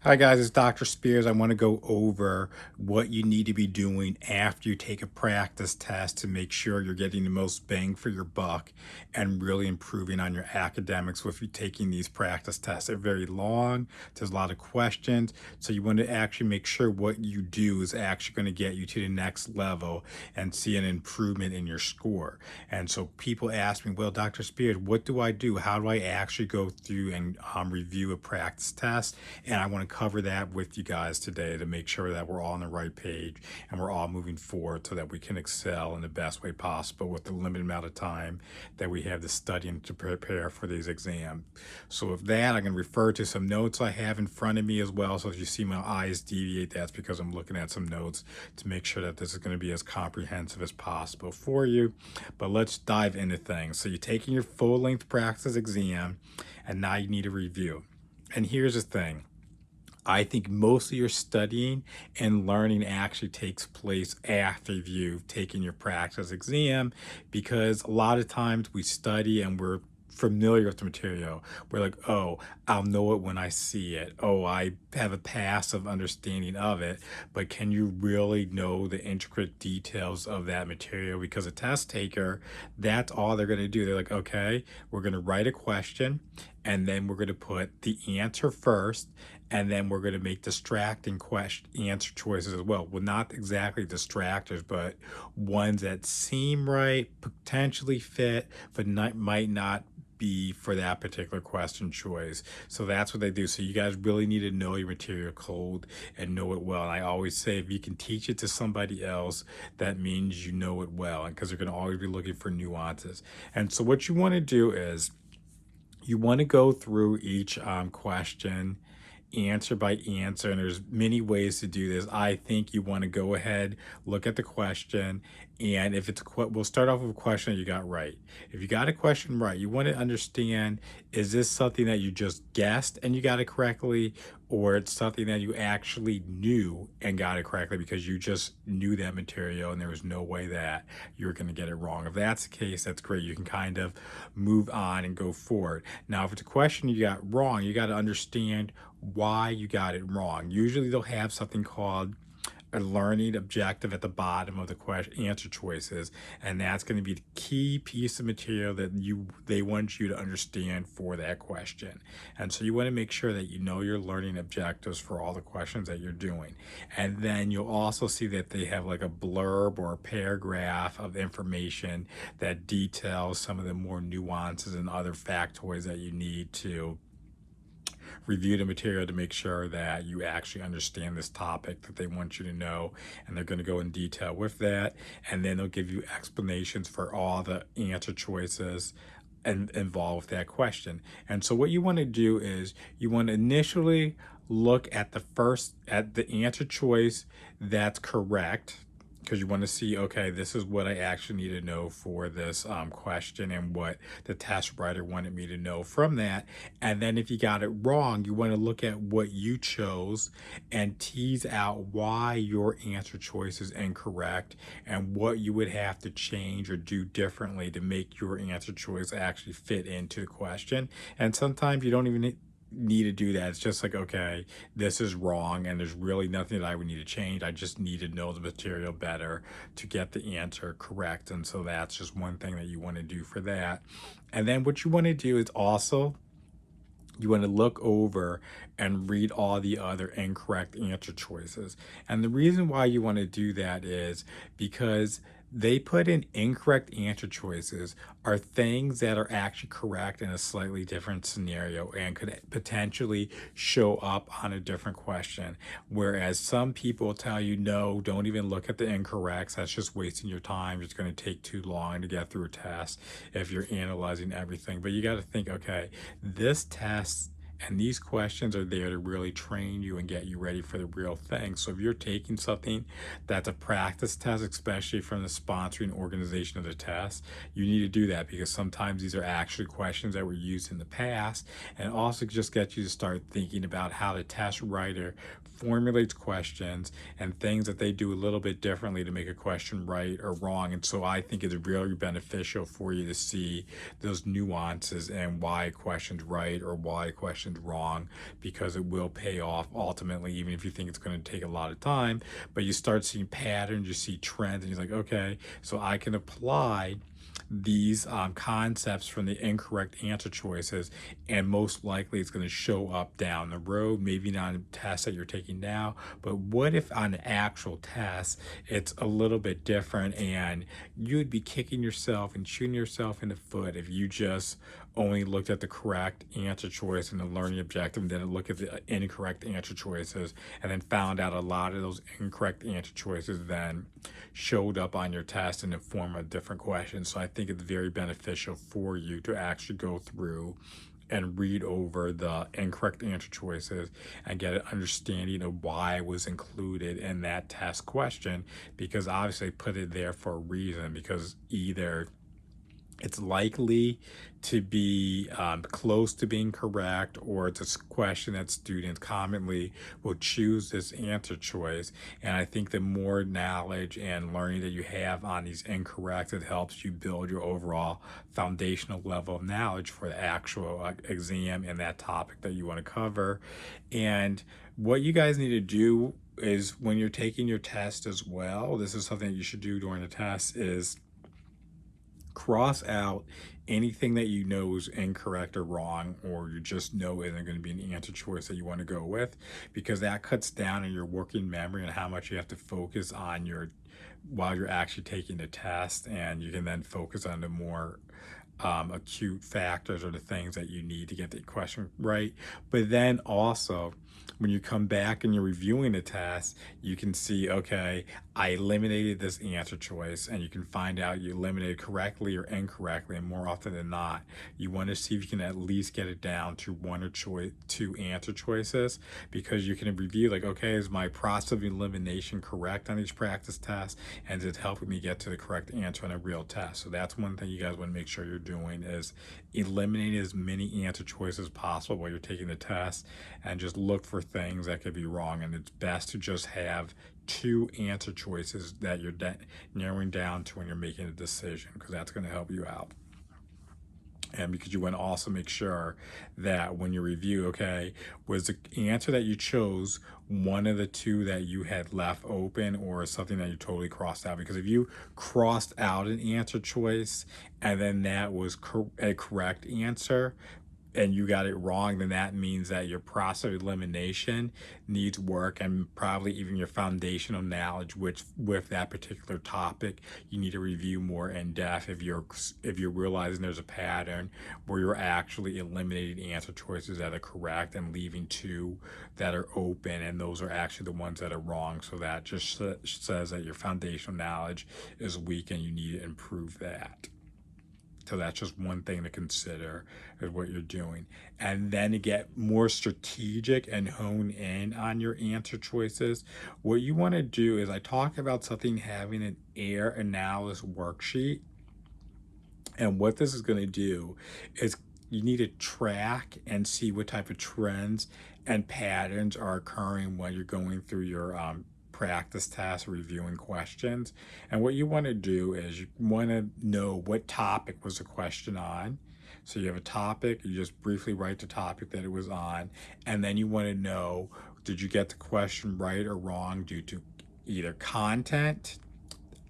Hi guys, it's Dr. Spears. I want to go over what you need to be doing after you take a practice test to make sure you're getting the most bang for your buck and really improving on your academics with you taking these practice tests. They're very long, there's a lot of questions, so you want to actually make sure what you do is actually going to get you to the next level and see an improvement in your score. And so people ask me, well, Dr. Spears, what do I do? How do I actually go through and review a practice test? And I want to cover that with you guys today to make sure that we're all on the right page and we're all moving forward so that we can excel in the best way possible with the limited amount of time that we have to study and to prepare for these exams. So with that, I'm going to refer to some notes I have in front of me as well. So if you see my eyes deviate, that's because I'm looking at some notes to make sure that this is going to be as comprehensive as possible for you. But let's dive into things. So you're taking your full-length practice exam and now you need a review. And here's the thing. I think most of your studying and learning actually takes place after you've taken your practice exam, because a lot of times we study and we're familiar with the material. We're like, oh, I'll know it when I see it. Oh, I have a passive understanding of it. But can you really know the intricate details of that material? Because a test taker, that's all they're going to do. They're like, okay, we're going to write a question and then we're going to put the answer first, and then we're going to make distracting answer choices as well. Well, not exactly distractors, but ones that seem right, potentially fit, but might not be for that particular question choice. So that's what they do. So you guys really need to know your material code and know it well. And I always say, if you can teach it to somebody else, that means you know it well, and because they're going to always be looking for nuances. And so what you want to do is you want to go through each question answer by answer, and there's many ways to do this. I think you want to go ahead, look at the question, and if it's we'll start off with a question that you got right. If you got a question right, you want to understand, is this something that you just guessed and you got it correctly, or it's something that you actually knew and got it correctly because you just knew that material and there was no way that you were going to get it wrong. If that's the case, that's great. You can kind of move on and go forward. Now, if it's a question you got wrong, you got to understand why you got it wrong. Usually they'll have something called a learning objective at the bottom of the question answer choices, and that's going to be the key piece of material that they want you to understand for that question. And so you want to make sure that you know your learning objectives for all the questions that you're doing. And then you'll also see that they have like a blurb or a paragraph of information that details some of the more nuances and other factoids that you need to review the material to make sure that you actually understand this topic that they want you to know, and they're going to go in detail with that. And then they'll give you explanations for all the answer choices and involved with that question. And so what you want to do is you want to initially look at the answer choice that's correct, because you want to see, okay, this is what I actually need to know for this question and what the test writer wanted me to know from that. And then if you got it wrong, you want to look at what you chose and tease out why your answer choice is incorrect and what you would have to change or do differently to make your answer choice actually fit into the question. And sometimes you don't even need to do that. It's just like, okay, this is wrong and there's really nothing that I would need to change. I just need to know the material better to get the answer correct. And so that's just one thing that you want to do for that. And then what you want to do is also you want to look over and read all the other incorrect answer choices. And the reason why you want to do that is because they put in incorrect answer choices are things that are actually correct in a slightly different scenario and could potentially show up on a different question. Whereas some people tell you, no, don't even look at the incorrects. That's just wasting your time. It's going to take too long to get through a test if you're analyzing everything. But you got to think, okay, this test and these questions are there to really train you and get you ready for the real thing. So if you're taking something that's a practice test, especially from the sponsoring organization of the test, you need to do that, because sometimes these are actually questions that were used in the past, and also just get you to start thinking about how the test writer formulates questions and things that they do a little bit differently to make a question right or wrong. And so I think it's really beneficial for you to see those nuances and why a question's right or why a question's questions wrong, because it will pay off ultimately, even if you think it's going to take a lot of time. But you start seeing patterns, you see trends, and you're like, okay, so I can apply these concepts from the incorrect answer choices, and most likely it's going to show up down the road, maybe not in tests that you're taking now, but what if on the actual test it's a little bit different, and you would be kicking yourself and shooting yourself in the foot if you just only looked at the correct answer choice and the learning objective, and then look at the incorrect answer choices, and then found out a lot of those incorrect answer choices then showed up on your test in the form of different questions. So I think it's very beneficial for you to actually go through and read over the incorrect answer choices and get an understanding of why it was included in that test question, because obviously put it there for a reason, because either it's likely to be close to being correct, or it's a question that students commonly will choose this answer choice. And I think the more knowledge and learning that you have on these incorrect, it helps you build your overall foundational level of knowledge for the actual exam and that topic that you want to cover. And what you guys need to do is, when you're taking your test as well, this is something that you should do during the test, is cross out anything that you know is incorrect or wrong, or you just know isn't going to be an answer choice that you want to go with, because that cuts down on your working memory and how much you have to focus on your while you're actually taking the test, and you can then focus on the more acute factors or the things that you need to get the question right. But then also, when you come back and you're reviewing the test, you can see, okay, I eliminated this answer choice, and you can find out you eliminated correctly or incorrectly. And more often than not, you want to see if you can at least get it down to one or two answer choices, because you can review, like, okay, is my process of elimination correct on each practice test, and is it helping me get to the correct answer on a real test? So that's one thing you guys want to make sure you're doing, is eliminating as many answer choices as possible while you're taking the test, and just look for things that could be wrong. And it's best to just have two answer choices that you're narrowing down to when you're making a decision, because that's going to help you out. And because you want to also make sure that when you review, okay, was the answer that you chose one of the two that you had left open, or something that you totally crossed out? Because if you crossed out an answer choice and then that was a correct answer, and you got it wrong, then that means that your process of elimination needs work, and probably even your foundational knowledge, which with that particular topic, you need to review more in depth if you're realizing there's a pattern where you're actually eliminating answer choices that are correct and leaving two that are open, and those are actually the ones that are wrong. So that just says that your foundational knowledge is weak and you need to improve that. So that's just one thing to consider is what you're doing. And then to get more strategic and hone in on your answer choices, what you want to do is, I talk about something having an error analysis worksheet. And what this is going to do is, you need to track and see what type of trends and patterns are occurring when you're going through your practice test, reviewing questions. And what you want to do is, you want to know what topic was the question on. So you have a topic, you just briefly write the topic that it was on, and then you want to know, did you get the question right or wrong due to either content,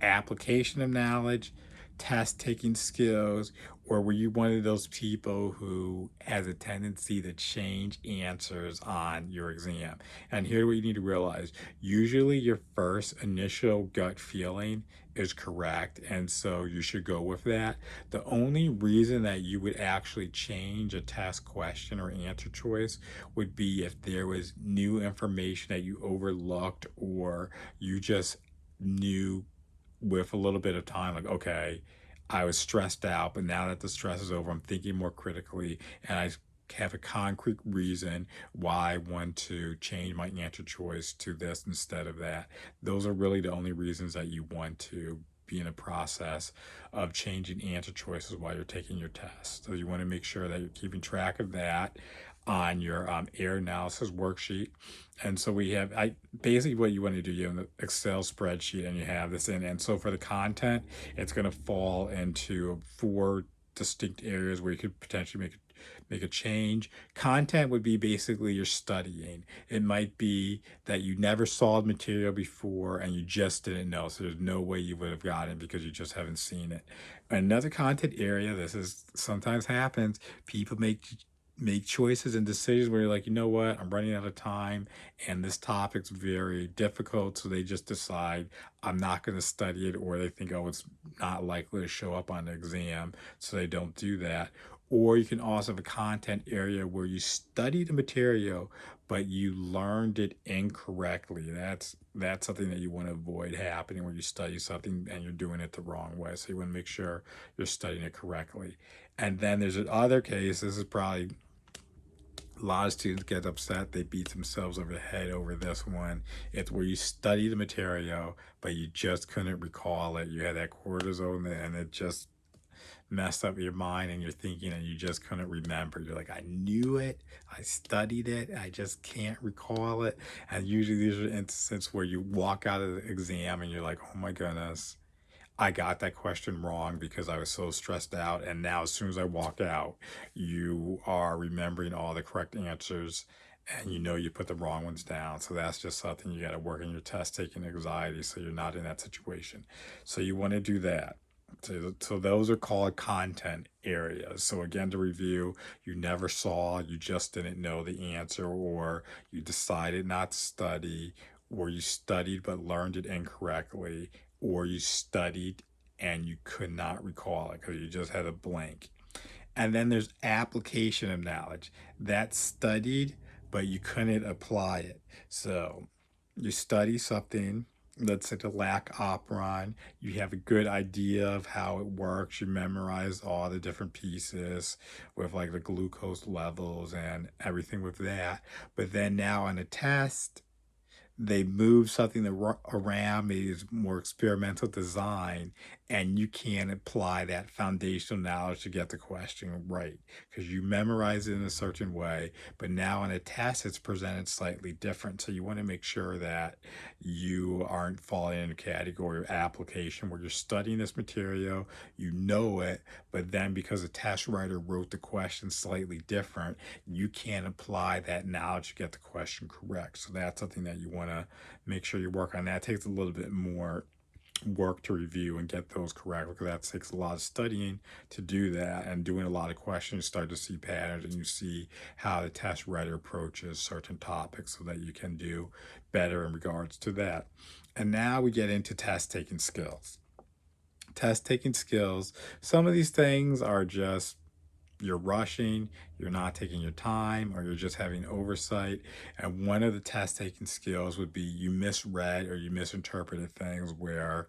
application of knowledge, test taking skills, or were you one of those people who has a tendency to change answers on your exam? And here's what you need to realize. Usually your first initial gut feeling is correct, and so you should go with that. The only reason that you would actually change a test question or answer choice would be if there was new information that you overlooked, or you just knew with a little bit of time, like, okay, I was stressed out, but now that the stress is over, I'm thinking more critically, and I have a concrete reason why I want to change my answer choice to this instead of that. Those are really the only reasons that you want to be in a process of changing answer choices while you're taking your test. So you want to make sure that you're keeping track of that on your error analysis worksheet. And so we have, basically what you want to do, you have an Excel spreadsheet, and you have this in. And so for the content, it's going to fall into 4 distinct areas where you could potentially make a change. Content would be basically you're studying. It might be that you never saw the material before and you just didn't know. So there's no way you would have gotten it because you just haven't seen it. Another content area, this is sometimes happens, people make choices and decisions where you're like, you know what, I'm running out of time and this topic's very difficult. So they just decide I'm not going to study it, or they think, oh, it's not likely to show up on the exam. So they don't do that. Or you can also have a content area where you study the material, but you learned it incorrectly. That's something that you want to avoid happening, where you study something and you're doing it the wrong way. So you want to make sure you're studying it correctly. And then there's another case, this is probably a lot of students get upset. They beat themselves over the head over this one. It's where you study the material, but you just couldn't recall it. You had that cortisone and it just messed up your mind and your thinking and you just couldn't remember. You're like, I knew it, I studied it, I just can't recall it. And usually these are instances where you walk out of the exam and you're like, oh my goodness, I got that question wrong because I was so stressed out. And now, as soon as I walk out, you are remembering all the correct answers and you know you put the wrong ones down. So that's just something you got to work on your test taking anxiety so you're not in that situation. So you want to do that. So those are called content areas. So again, to review, you never saw, you just didn't know the answer, or you decided not to study, or you studied but learned it incorrectly, or you studied and you could not recall it because you just had a blank. And then there's application of knowledge. That's studied, but you couldn't apply it. So you study something, let's say the lac operon, you have a good idea of how it works. You memorize all the different pieces with like the glucose levels and everything with that. But then now on a test, they move something around, maybe it's more experimental design, and you can apply that foundational knowledge to get the question right because you memorize it in a certain way. But now in a test, it's presented slightly different. So you want to make sure that you aren't falling in a category of application where you're studying this material, you know it, but then because the test writer wrote the question slightly different, you can't apply that knowledge to get the question correct. So that's something that you want to make sure you work on. That takes a little bit more work to review and get those correct because that takes a lot of studying to do that, and doing a lot of questions, you start to see patterns and you see how the test writer approaches certain topics so that you can do better in regards to that. And now we get into test taking skills. Test taking skills, some of these things are just you're rushing, you're not taking your time, or you're just having oversight. And one of the test taking skills would be you misread or you misinterpreted things where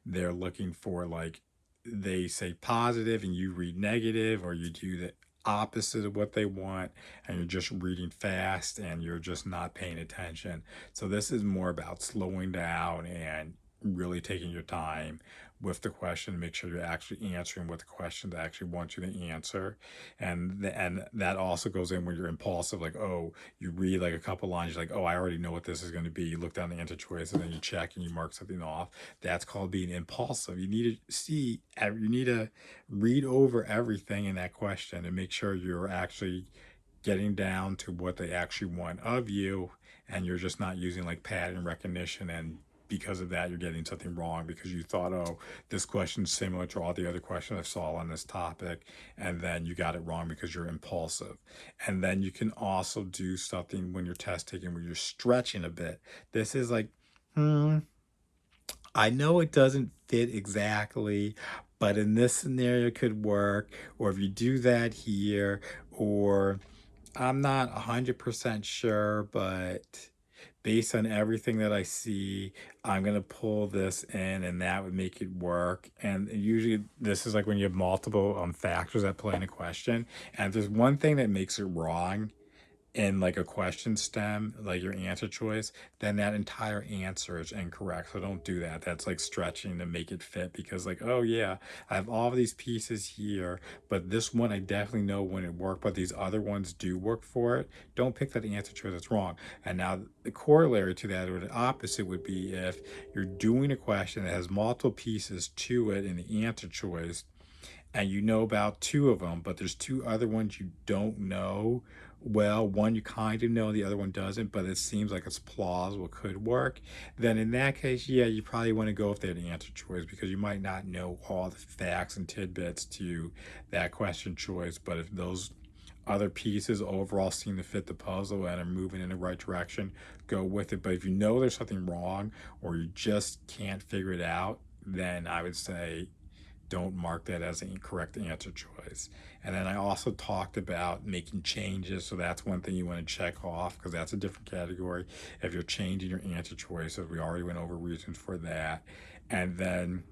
they're looking for, like, they say positive and you read negative, or you do the opposite of what they want and you're just reading fast and you're just not paying attention. So this is more about slowing down and really taking your time with the question, make sure you're actually answering what the question actually wants you to answer. And that also goes in when you're impulsive, like, oh, you read like a couple lines, you're like, oh, I already know what this is going to be. You look down the answer choice and then you check and you mark something off. That's called being impulsive. You need to you need to read over everything in that question and make sure you're actually getting down to what they actually want of you, and you're just not using like pattern recognition, and because of that you're getting something wrong because you thought, oh, this question's similar to all the other questions I saw on this topic, and then you got it wrong because you're impulsive. And then you can also do something when you're test taking where you're stretching a bit. This is like, I know it doesn't fit exactly, but in this scenario it could work, or if you do that here, or I'm not 100% sure, but based on everything that I see, I'm going to pull this in and that would make it work. And usually this is like when you have multiple factors that play in a question. And if there's one thing that makes it wrong in like a question stem, like your answer choice, then that entire answer is incorrect. So don't do that. That's like stretching to make it fit because, like, oh yeah, I have all of these pieces here, but this one I definitely know when it worked, but these other ones do work for it. Don't pick that answer choice that's wrong. And now the corollary to that, or the opposite, would be if you're doing a question that has multiple pieces to it in the answer choice, and you know about two of them, but there's two other ones you don't know. Well, one you kind of know, the other one doesn't, but it seems like it's plausible, could work. Then in that case, yeah, you probably want to go with that answer choice because you might not know all the facts and tidbits to that question choice. But if those other pieces overall seem to fit the puzzle and are moving in the right direction, go with it. But if you know there's something wrong or you just can't figure it out, then I would say don't mark that as an incorrect answer choice. And then I also talked about making changes. So that's one thing you want to check off because that's a different category. If you're changing your answer choices, we already went over reasons for that. And then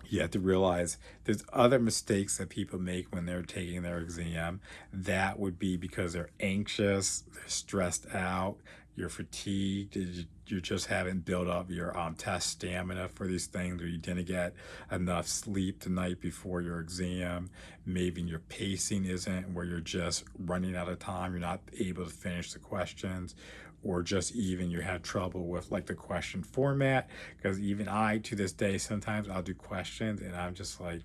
you have to realize there's other mistakes that people make when they're taking their exam. That would be because they're anxious, they're stressed out, you're fatigued, you just haven't built up your test stamina for these things, or you didn't get enough sleep the night before your exam. Maybe your pacing isn't where you're just running out of time, you're not able to finish the questions, or just even you had trouble with like the question format, because even I to this day sometimes I'll do questions and I'm just like,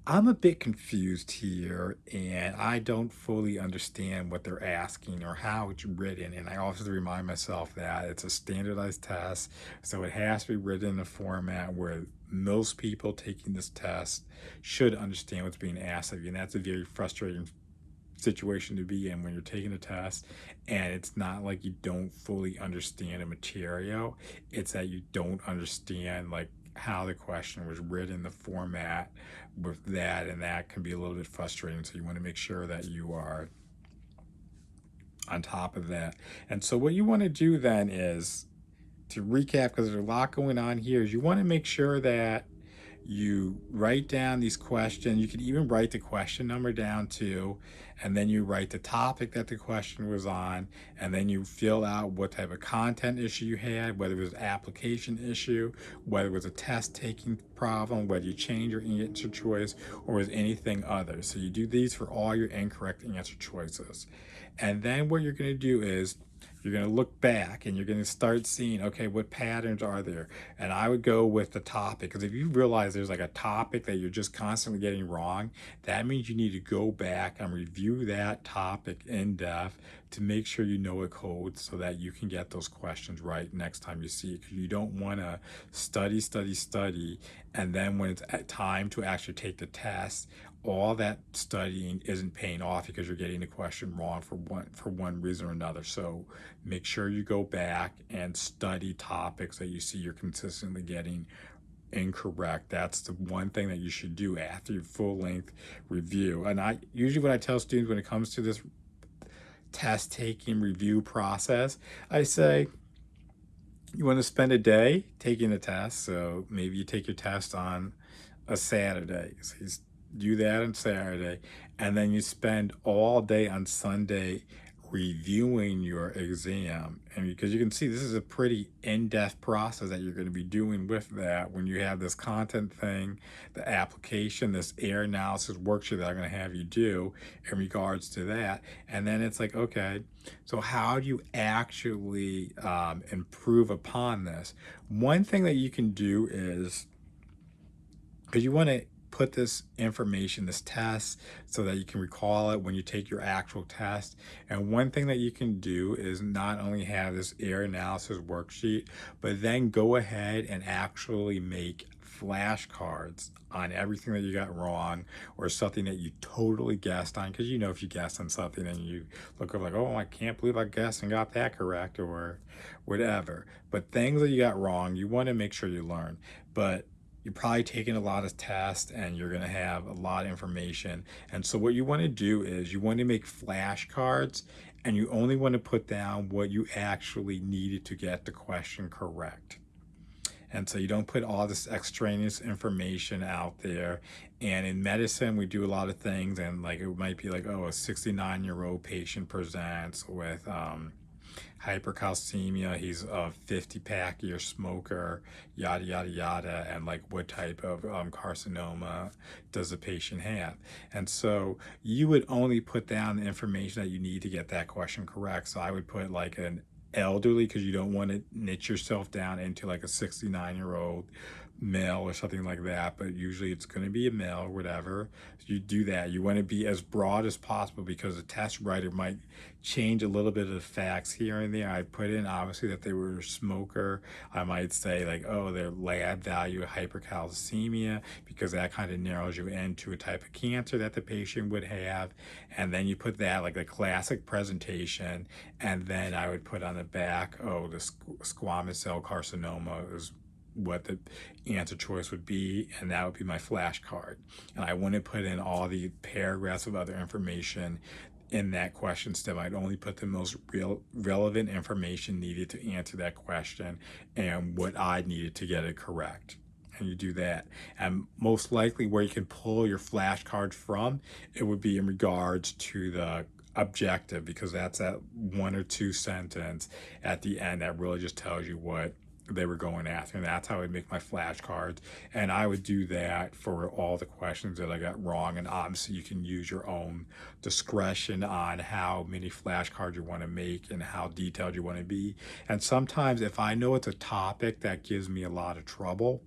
I'm a bit confused here and I don't fully understand what they're asking or how it's written. And I also have to remind myself that it's a standardized test, so it has to be written in a format where most people taking this test should understand what's being asked of you. And that's a very frustrating situation to be in when you're taking a test, and it's not like you don't fully understand a material, it's that you don't understand like how the question was written, the format with that, and that can be a little bit frustrating. So you want to make sure that you are on top of that. And so what you want to do then is, to recap, because there's a lot going on here, is you want to make sure that you write down these questions. You can even write the question number down too, and then you write the topic that the question was on, and then you fill out what type of content issue you had, whether it was an application issue, whether it was a test taking problem, whether you change your answer choice, or was anything other. So you do these for all your incorrect answer choices. And then what you're going to do is you're going to look back and you're going to start seeing, okay, what patterns are there? And I would go with the topic, because if you realize there's like a topic that you're just constantly getting wrong, that means you need to go back and review that topic in depth to make sure you know it codes so that you can get those questions right next time you see it. Because you don't want to study, and then when it's time to actually take the test, all that studying isn't paying off because you're getting the question wrong for one reason or another. So make sure you go back and study topics that you see you're consistently getting incorrect. That's the one thing that you should do after your full length review. And I usually, what I tell students when it comes to this test taking review process, I say you want to spend a day taking a test. So maybe you take your test on a Saturday. So you do that on Saturday, and then you spend all day on Sunday reviewing your exam. And because you can see this is a pretty in-depth process that you're going to be doing with that, when you have this content thing, the application, this error analysis worksheet that I'm going to have you do in regards to that. And then it's like, okay, so how do you actually improve upon this? One thing that you can do is, because you want to put this information, this test, so that you can recall it when you take your actual test. And one thing that you can do is not only have this error analysis worksheet, but then go ahead and actually make flashcards on everything that you got wrong or something that you totally guessed on. Because you know, if you guessed on something and you look up like, oh, I can't believe I guessed and got that correct, or whatever. But things that you got wrong, you want to make sure you learn. But you're probably taking a lot of tests and you're going to have a lot of information. And so what you want to do is you want to make flashcards, and you only want to put down what you actually needed to get the question correct. And so you don't put all this extraneous information out there. And in medicine, we do a lot of things, and like it might be like, oh, a 69-year-old patient presents with hypercalcemia, he's a 50-pack a year smoker, yada yada yada, and like what type of carcinoma does the patient have? And so you would only put down the information that you need to get that question correct. So I would put like an elderly, because you don't want to niche yourself down into like a 69-year-old male or something like that, but usually it's going to be a male or whatever. You do that. You want to be as broad as possible because the test writer might change a little bit of the facts here and there. I put in obviously that they were a smoker. I might say like, oh, their lab value of hypercalcemia, because that kind of narrows you into a type of cancer that the patient would have. And then you put that like a classic presentation. And then I would put on the back, oh, the squamous cell carcinoma is what the answer choice would be, and that would be my flashcard. And I wouldn't put in all the paragraphs of other information in that question stem. I'd only put the most relevant information needed to answer that question and what I needed to get it correct. And you do that. And most likely where you can pull your flashcards from, it would be in regards to the objective, because that's that 1 or 2 sentence at the end that really just tells you what they were going after. And that's how I make my flashcards. And I would do that for all the questions that I got wrong. And obviously you can use your own discretion on how many flashcards you want to make and how detailed you want to be. And sometimes if I know it's a topic that gives me a lot of trouble,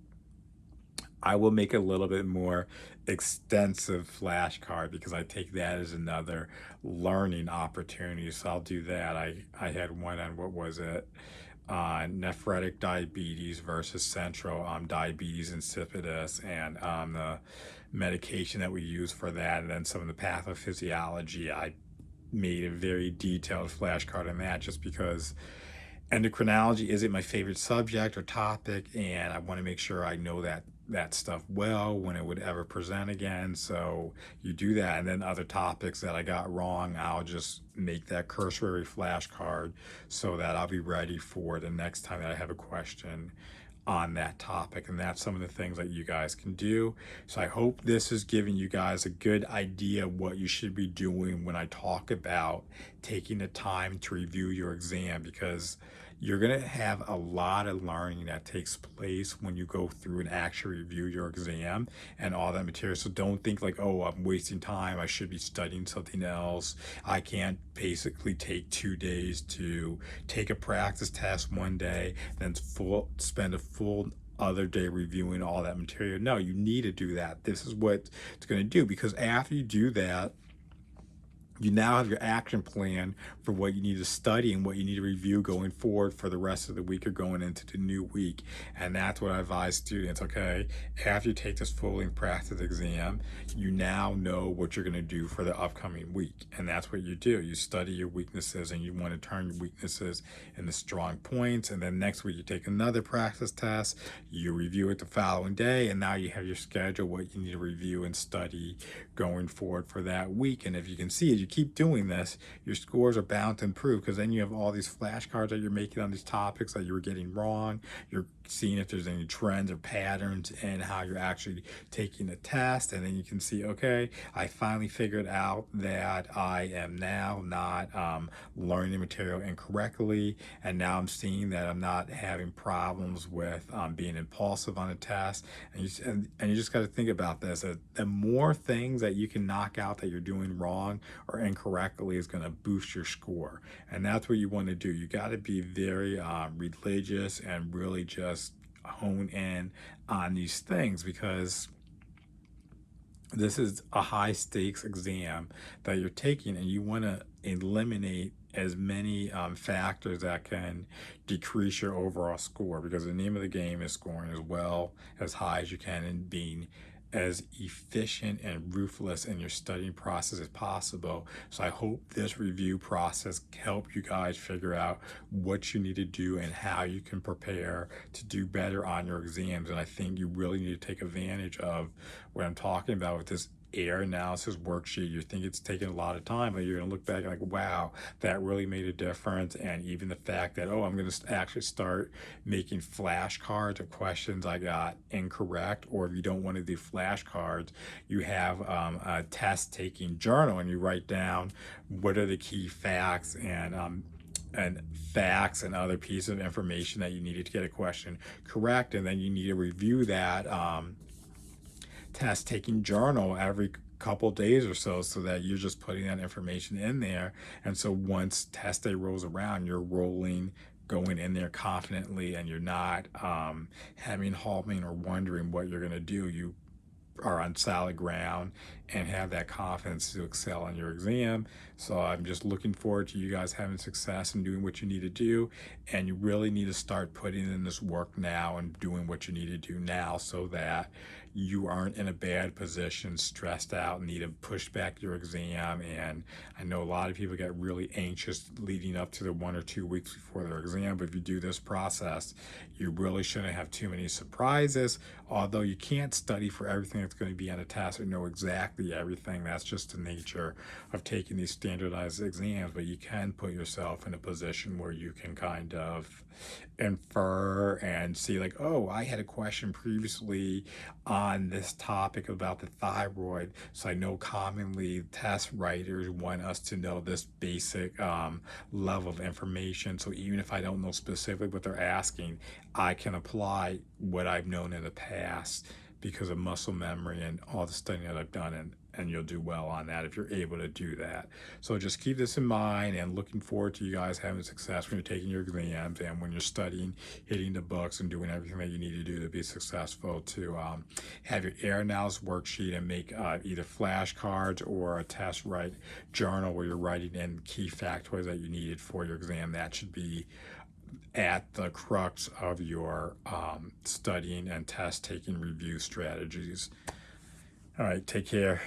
I will make a little bit more extensive flashcard, because I take that as another learning opportunity. So I'll do that. I had one on, what was it? Nephritic diabetes versus central diabetes insipidus, and the medication that we use for that, and then some of the pathophysiology. I made a very detailed flashcard on that just because endocrinology isn't my favorite subject or topic, and I want to make sure I know that stuff well when it would ever present again. So you do that, and then other topics that I got wrong, I'll just make that cursory flashcard so that I'll be ready for the next time that I have a question on that topic. And that's some of the things that you guys can do. So I hope this is giving you guys a good idea of what you should be doing when I talk about taking the time to review your exam, because you're going to have a lot of learning that takes place when you go through and actually review your exam and all that material. So don't think like, oh, I'm wasting time, I should be studying something else. I can't basically take 2 days to take a practice test one day, then spend a full other day reviewing all that material. No, you need to do that. This is what it's going to do, because after you do that, you now have your action plan for what you need to study and what you need to review going forward for the rest of the week or going into the new week. And that's what I advise students. Okay, after you take this full length practice exam, you now know what you're going to do for the upcoming week. And that's what you do. You study your weaknesses, and you want to turn your weaknesses into strong points. And then next week you take another practice test, you review it the following day, and now you have your schedule, what you need to review and study going forward for that week. And if you can see it, you keep doing this, your scores are bound to improve, because then you have all these flashcards that you're making on these topics that you were getting wrong. You're seeing if there's any trends or patterns in how you're actually taking the test, and then you can see, okay, I finally figured out that I am now not learning the material incorrectly, and now I'm seeing that I'm not having problems with being impulsive on a test. And you just got to think about this, that the more things that you can knock out that you're doing wrong or incorrectly is going to boost your score. And that's what you want to do. You got to be very religious and really just hone in on these things, because this is a high stakes exam that you're taking, and you want to eliminate as many factors that can decrease your overall score, because the name of the game is scoring as well as high as you can and being as efficient and ruthless in your studying process as possible. So I hope this review process helped you guys figure out what you need to do and how you can prepare to do better on your exams. And I think you really need to take advantage of what I'm talking about with this air analysis worksheet. You think it's taking a lot of time, but you're going to look back like, wow, that really made a difference. And even the fact that, oh, I'm going to actually start making flashcards of questions I got incorrect. Or if you don't want to do flashcards, you have a test taking journal, and you write down what are the key facts and facts and other pieces of information that you needed to get a question correct. And then you need to review that test taking journal every couple days or so that you're just putting that information in there. And so once test day rolls around, you're rolling going in there confidently and you're not having halting or wondering what you're going to do. You are on solid ground and have that confidence to excel in your exam. So I'm just looking forward to you guys having success and doing what you need to do. And you really need to start putting in this work now and doing what you need to do now so that you aren't in a bad position, stressed out, need to push back your exam. And I know a lot of people get really anxious leading up to the 1 or 2 weeks before their exam, but if you do this process, you really shouldn't have too many surprises. Although you can't study for everything that's going to be on a test or know exactly everything. That's just the nature of taking these standardized exams, but you can put yourself in a position where you can kind of infer and see like, oh, I had a question previously on this topic about the thyroid, so I know commonly test writers want us to know this basic level of information. So even if I don't know specifically what they're asking, I can apply what I've known in the past because of muscle memory and all the studying that I've done, and you'll do well on that if you're able to do that. So just keep this in mind, and looking forward to you guys having success when you're taking your exams and when you're studying, hitting the books and doing everything that you need to do to be successful, to have your air analysis worksheet and make either flashcards or a test write journal where you're writing in key factoids that you needed for your exam. That should be at the crux of your studying and test taking review strategies. All right, take care.